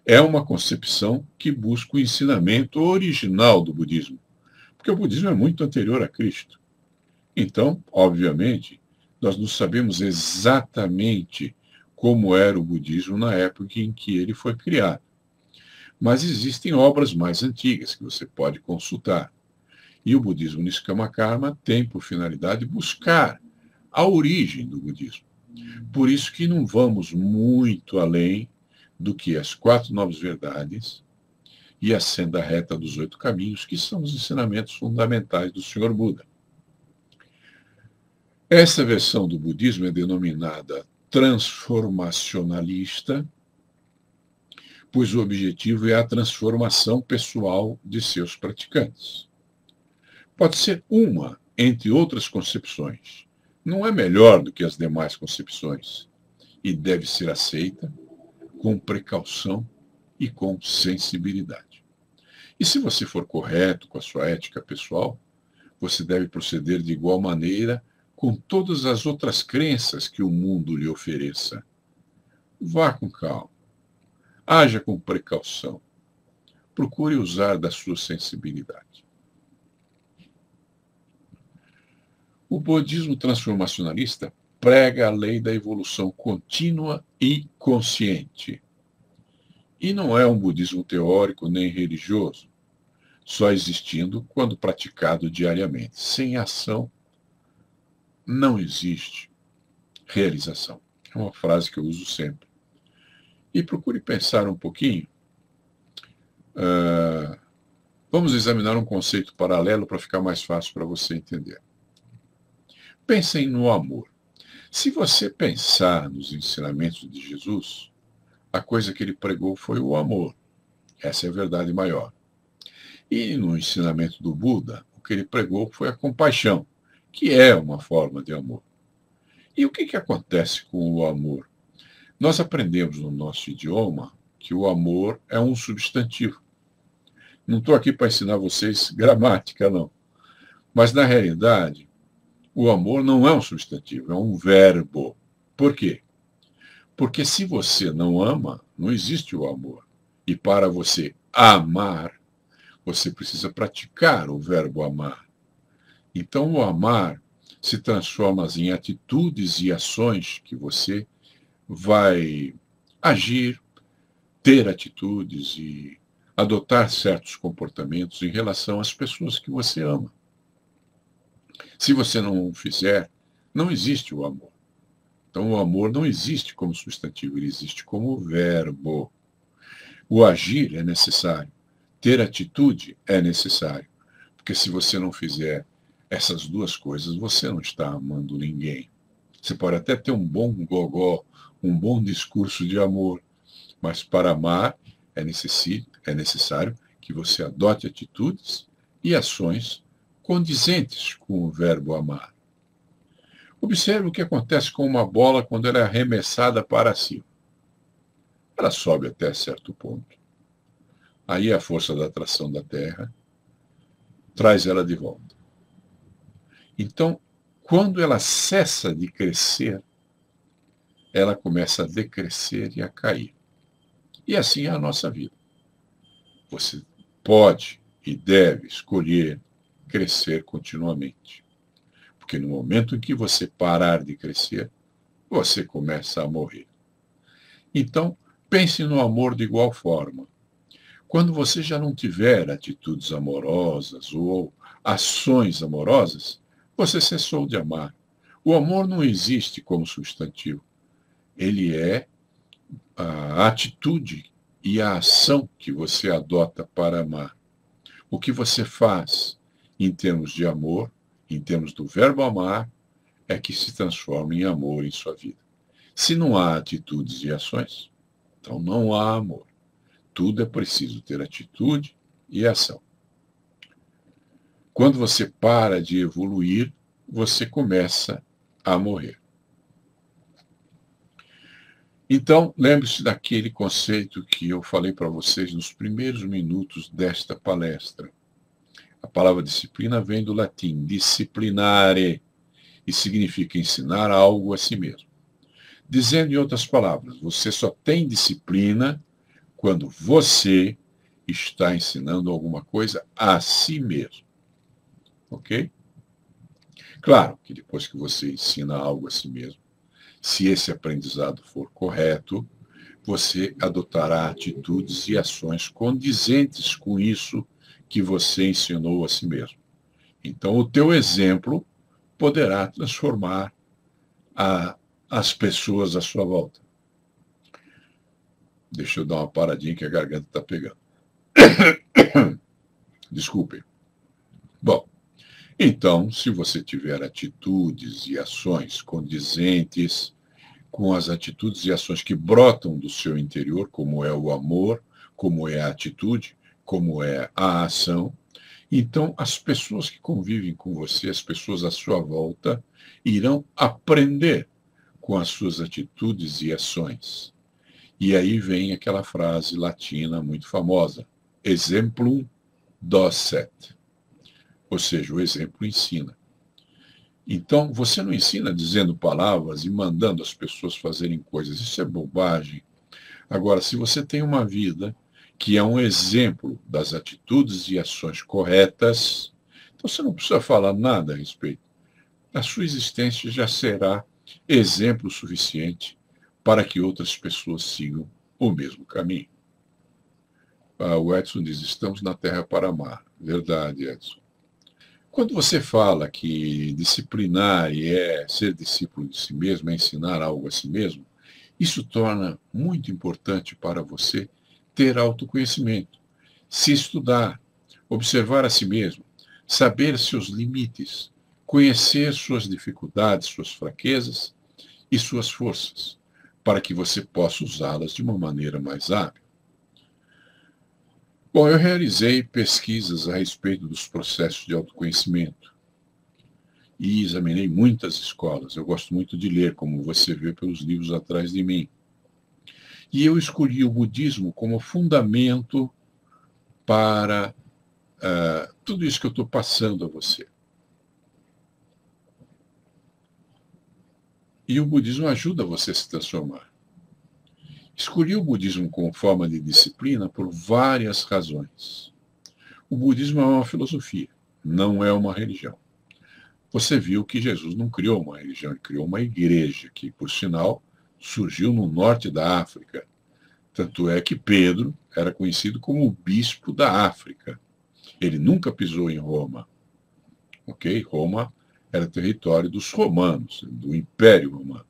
é uma concepção que busca o ensinamento original do budismo, porque o budismo é muito anterior a Cristo. Então, obviamente, nós não sabemos exatamente como era o budismo na época em que ele foi criado. Mas existem obras mais antigas que você pode consultar. E o budismo Niskama Karma tem por finalidade buscar a origem do budismo. Por isso que não vamos muito além do que as 4 novas verdades e a senda reta dos 8 caminhos, que são os ensinamentos fundamentais do Senhor Buda. Essa versão do budismo é denominada transformacionalista, pois o objetivo é a transformação pessoal de seus praticantes. Pode ser uma entre outras concepções. Não é melhor do que as demais concepções e deve ser aceita com precaução e com sensibilidade. E se você for correto com a sua ética pessoal, você deve proceder de igual maneira com todas as outras crenças que o mundo lhe ofereça. Vá com calma. Haja com precaução. Procure usar da sua sensibilidade. O budismo transformacionalista prega a lei da evolução contínua e consciente. E não é um budismo teórico nem religioso, só existindo quando praticado diariamente. Sem ação, não existe realização. É uma frase que eu uso sempre. E procure pensar um pouquinho. Vamos examinar um conceito paralelo para ficar mais fácil para você entender. Pensem no amor. Se você pensar nos ensinamentos de Jesus, a coisa que ele pregou foi o amor. Essa é a verdade maior. E no ensinamento do Buda, o que ele pregou foi a compaixão, que é uma forma de amor. E o que acontece com o amor? Nós aprendemos no nosso idioma que o amor é um substantivo. Não estou aqui para ensinar vocês gramática, não. Mas, na realidade, o amor não é um substantivo, é um verbo. Por quê? Porque se você não ama, não existe o amor. E para você amar, você precisa praticar o verbo amar. Então, o amar se transforma em atitudes e ações que você vai agir, ter atitudes e adotar certos comportamentos em relação às pessoas que você ama. Se você não o fizer, não existe o amor. Então, o amor não existe como substantivo, ele existe como verbo. O agir é necessário. Ter atitude é necessário. Porque se você não fizer essas duas coisas, você não está amando ninguém. Você pode até ter um bom gogó, um bom discurso de amor, mas para amar é necessário que você adote atitudes e ações condizentes com o verbo amar. Observe o que acontece com uma bola quando ela é arremessada para cima. Ela sobe até certo ponto. Aí a força da atração da Terra traz ela de volta. Então, quando ela cessa de crescer, ela começa a decrescer e a cair. E assim é a nossa vida. Você pode e deve escolher crescer continuamente. Porque no momento em que você parar de crescer, você começa a morrer. Então, pense no amor de igual forma. Quando você já não tiver atitudes amorosas ou ações amorosas, você cessou de amar. O amor não existe como substantivo. Ele é a atitude e a ação que você adota para amar. O que você faz em termos de amor, em termos do verbo amar, é que se transforma em amor em sua vida. Se não há atitudes e ações, então não há amor. Tudo é preciso ter atitude e ação. Quando você para de evoluir, você começa a morrer. Então, lembre-se daquele conceito que eu falei para vocês nos primeiros minutos desta palestra. A palavra disciplina vem do latim disciplinare e significa ensinar algo a si mesmo. Dizendo em outras palavras, você só tem disciplina quando você está ensinando alguma coisa a si mesmo. Ok? Claro que depois que você ensina algo a si mesmo, se esse aprendizado for correto, você adotará atitudes e ações condizentes com isso que você ensinou a si mesmo. Então, o teu exemplo poderá transformar as pessoas à sua volta. Deixa eu dar uma paradinha que a garganta está pegando. Desculpem. Bom, então, se você tiver atitudes e ações condizentes com as atitudes e ações que brotam do seu interior, como é o amor, como é a atitude, como é a ação, então as pessoas que convivem com você, as pessoas à sua volta, irão aprender com as suas atitudes e ações. E aí vem aquela frase latina muito famosa, exemplum docet, ou seja, o exemplo ensina. Então, você não ensina dizendo palavras e mandando as pessoas fazerem coisas. Isso é bobagem. Agora, se você tem uma vida que é um exemplo das atitudes e ações corretas, então você não precisa falar nada a respeito. A sua existência já será exemplo suficiente para que outras pessoas sigam o mesmo caminho. O Edson diz, estamos na terra para amar. Verdade, Edson. Quando você fala que disciplinar é ser discípulo de si mesmo, é ensinar algo a si mesmo, isso torna muito importante para você ter autoconhecimento, se estudar, observar a si mesmo, saber seus limites, conhecer suas dificuldades, suas fraquezas e suas forças, para que você possa usá-las de uma maneira mais hábil. Bom, eu realizei pesquisas a respeito dos processos de autoconhecimento e examinei muitas escolas. Eu gosto muito de ler, como você vê pelos livros atrás de mim. E eu escolhi o budismo como fundamento para tudo isso que eu estou passando a você. E o budismo ajuda você a se transformar. Escolhi o budismo como forma de disciplina por várias razões. O budismo é uma filosofia, não é uma religião. Você viu que Jesus não criou uma religião, ele criou uma igreja, que, por sinal, surgiu no norte da África. Tanto é que Pedro era conhecido como o bispo da África. Ele nunca pisou em Roma. Ok? Roma era território dos romanos, do Império Romano.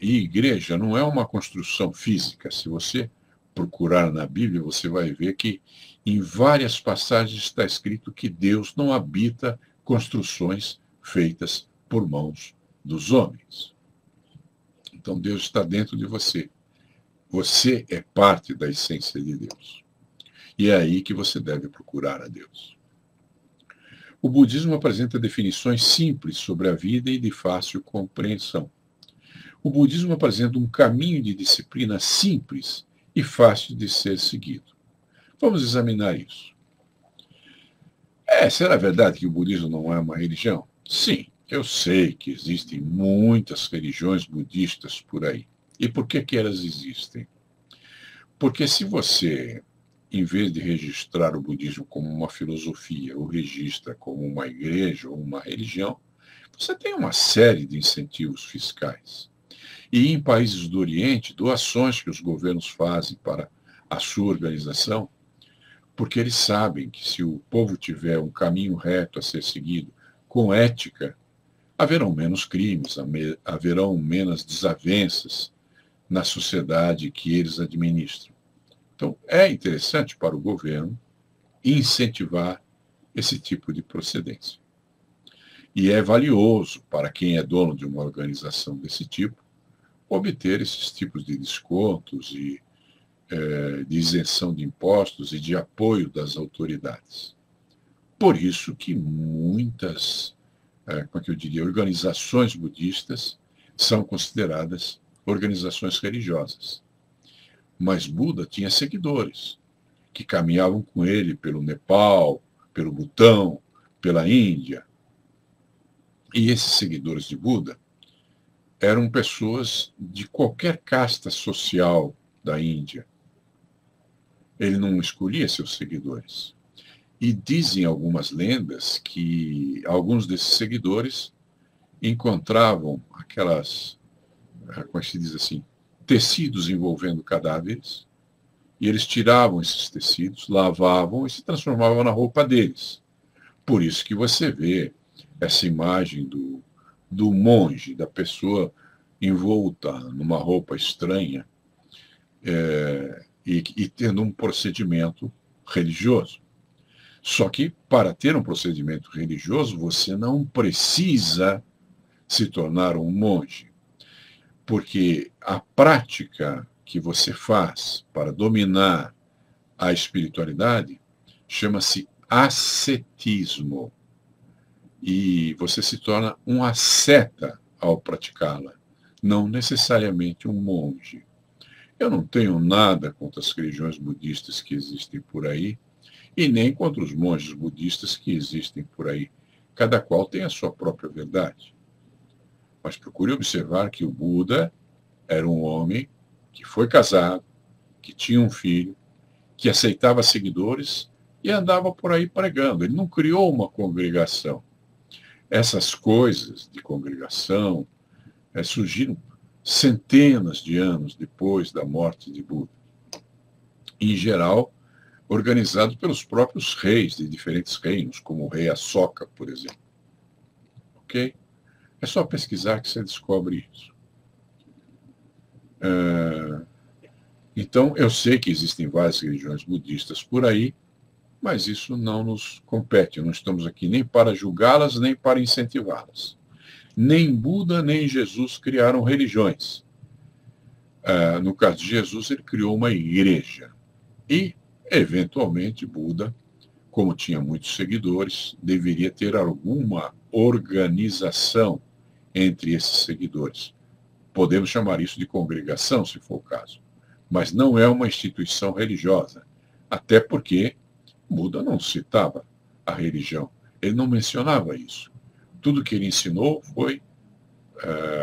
E igreja não é uma construção física. Se você procurar na Bíblia, você vai ver que em várias passagens está escrito que Deus não habita construções feitas por mãos dos homens. Então Deus está dentro de você. Você é parte da essência de Deus. E é aí que você deve procurar a Deus. O budismo apresenta definições simples sobre a vida e de fácil compreensão. O budismo apresenta um caminho de disciplina simples e fácil de ser seguido. Vamos examinar isso. Será verdade que o budismo não é uma religião? Sim, eu sei que existem muitas religiões budistas por aí. E por que elas existem? Porque se você, em vez de registrar o budismo como uma filosofia, o registra como uma igreja ou uma religião, você tem uma série de incentivos fiscais. E em países do Oriente, doações que os governos fazem para a sua organização, porque eles sabem que se o povo tiver um caminho reto a ser seguido, com ética, haverão menos crimes, haverão menos desavenças na sociedade que eles administram. Então, é interessante para o governo incentivar esse tipo de procedência. E é valioso para quem é dono de uma organização desse tipo obter esses tipos de descontos e de isenção de impostos e de apoio das autoridades. Por isso que muitas, como é que eu diria, organizações budistas são consideradas organizações religiosas. Mas Buda tinha seguidores que caminhavam com ele pelo Nepal, pelo Butão, pela Índia. E esses seguidores de Buda eram pessoas de qualquer casta social da Índia. Ele não escolhia seus seguidores. E dizem algumas lendas que alguns desses seguidores encontravam aquelas, como se diz assim, tecidos envolvendo cadáveres E eles tiravam esses tecidos, lavavam e se transformavam na roupa deles. Por isso que você vê essa imagem do monge, da pessoa envolta numa roupa estranha, e tendo um procedimento religioso. Só que, para ter um procedimento religioso, você não precisa se tornar um monge, porque a prática que você faz para dominar a espiritualidade chama-se ascetismo. E você se torna um asceta ao praticá-la, não necessariamente um monge. Eu não tenho nada contra as religiões budistas que existem por aí, e nem contra os monges budistas que existem por aí. Cada qual tem a sua própria verdade. Mas procure observar que o Buda era um homem que foi casado, que tinha um filho, que aceitava seguidores e andava por aí pregando. Ele não criou uma congregação. Essas coisas de congregação surgiram centenas de anos depois da morte de Buda. Em geral, organizado pelos próprios reis de diferentes reinos, como o rei Ashoka, por exemplo. Ok? É só pesquisar que você descobre isso. Então, eu sei que existem várias religiões budistas por aí, mas isso não nos compete. Não estamos aqui nem para julgá-las, nem para incentivá-las. Nem Buda, nem Jesus criaram religiões. No caso de Jesus, ele criou uma igreja. E, eventualmente, Buda, como tinha muitos seguidores, deveria ter alguma organização entre esses seguidores. Podemos chamar isso de congregação, se for o caso. Mas não é uma instituição religiosa. Até porque Buda não citava a religião. Ele não mencionava isso. Tudo que ele ensinou foi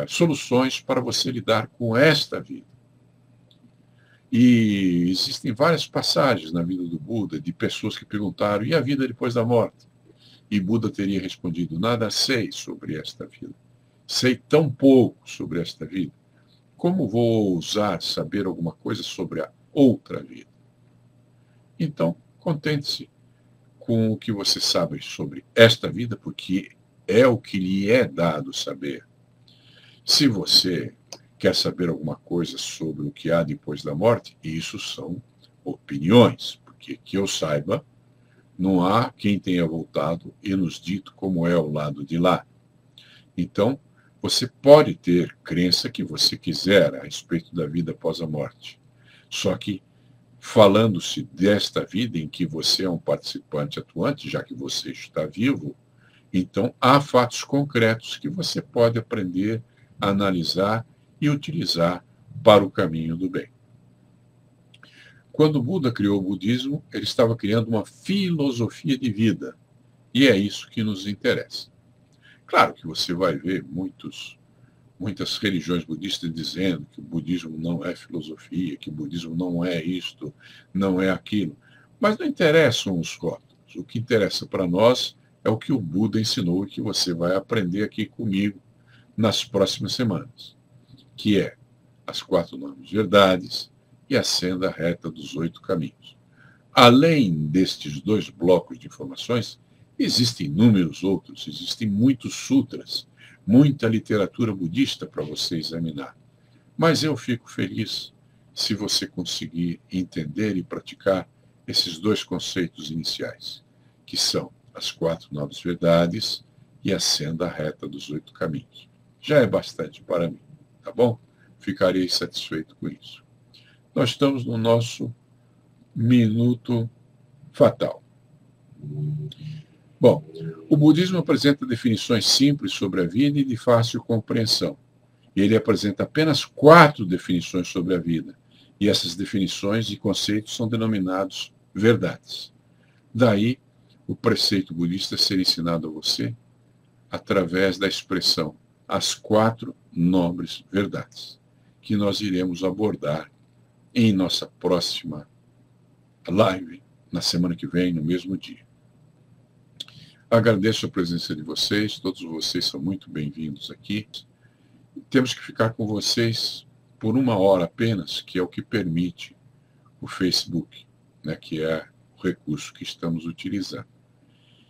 soluções para você lidar com esta vida. E existem várias passagens na vida do Buda de pessoas que perguntaram: e a vida depois da morte? E Buda teria respondido: nada sei sobre esta vida. Sei tão pouco sobre esta vida. Como vou ousar saber alguma coisa sobre a outra vida? Então, contente-se com o que você sabe sobre esta vida, porque é o que lhe é dado saber. Se você quer saber alguma coisa sobre o que há depois da morte, isso são opiniões, porque que eu saiba, não há quem tenha voltado e nos dito como é o lado de lá. Então, você pode ter crença que você quiser a respeito da vida após a morte. Só que, falando-se desta vida em que você é um participante atuante, já que você está vivo, então há fatos concretos que você pode aprender a analisar e utilizar para o caminho do bem. Quando Buda criou o budismo, ele estava criando uma filosofia de vida. E é isso que nos interessa. Claro que você vai ver muitas religiões budistas dizendo que o budismo não é filosofia, que o budismo não é isto, não é aquilo. Mas não interessam os rótulos. O que interessa para nós é o que o Buda ensinou e que você vai aprender aqui comigo nas próximas semanas, que é as 4 nobres verdades e a senda reta dos 8 caminhos. Além destes 2 blocos de informações, existem inúmeros outros, existem muitos sutras, muita literatura budista para você examinar. Mas eu fico feliz se você conseguir entender e praticar esses 2 conceitos iniciais, que são as 4 nobres verdades e a senda reta dos 8 caminhos. Já é bastante para mim, tá bom? Ficarei satisfeito com isso. Nós estamos no nosso minuto fatal. Bom, o budismo apresenta definições simples sobre a vida e de fácil compreensão. Ele apresenta apenas 4 definições sobre a vida, e essas definições e conceitos são denominados verdades. Daí, o preceito budista ser ensinado a você através da expressão as 4 nobres verdades, que nós iremos abordar em nossa próxima live, na semana que vem, no mesmo dia. Agradeço a presença de vocês, todos vocês são muito bem-vindos aqui. Temos que ficar com vocês por 1 hora apenas, que é o que permite o Facebook, né, que é o recurso que estamos utilizando.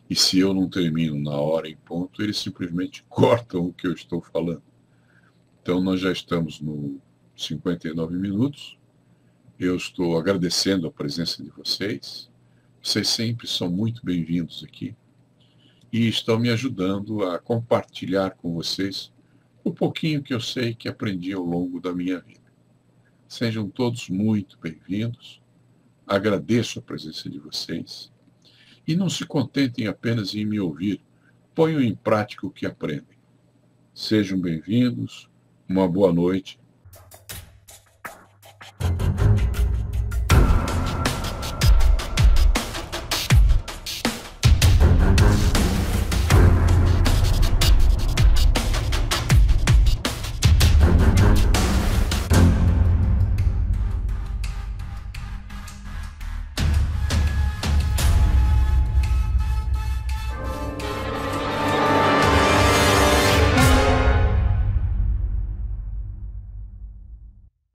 E se eu não termino na hora em ponto, eles simplesmente cortam o que eu estou falando. Então, nós já estamos no 59 minutos. Eu estou agradecendo a presença de vocês. Vocês sempre são muito bem-vindos aqui. E estão me ajudando a compartilhar com vocês o pouquinho que eu sei que aprendi ao longo da minha vida. Sejam todos muito bem-vindos. Agradeço a presença de vocês. E não se contentem apenas em me ouvir. Ponham em prática o que aprendem. Sejam bem-vindos. Uma boa noite